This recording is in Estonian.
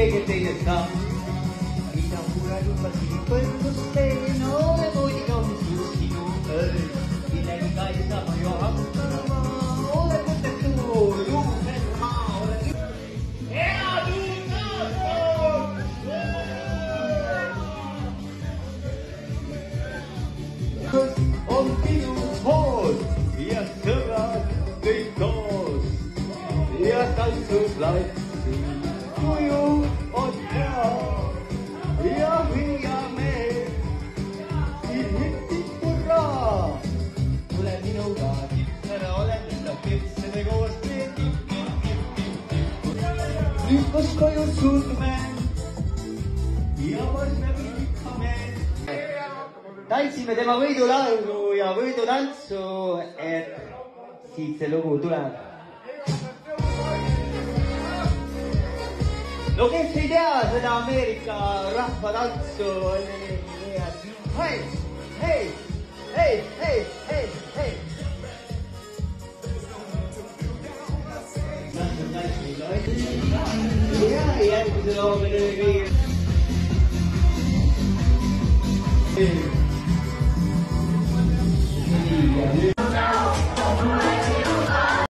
keegi teine saab. Mida mulle lubasin põlvust teine, ole muidugi homsku sinu õrn. Millegi ka ei saa ma ju hakkama, ole mõttetu, juhusel ma olen. Hea tunnus! Kus on minu hoos ja sõbrad kõik koos ja tantsuplatsil kuju on hea ja hüüame hüppib hurraa. Tule minuga tütre, olen enda küpsede koos nüüd kus koju suudme ja võrme viikame. Tantsime tema võidulaulu ja võidutantsu, et siit see lugu tuleb. No kes ei tea seda Ameerika rahvatantsu, hei, hei, hei, hei, hei, hei. Ja järgmise loomine viib.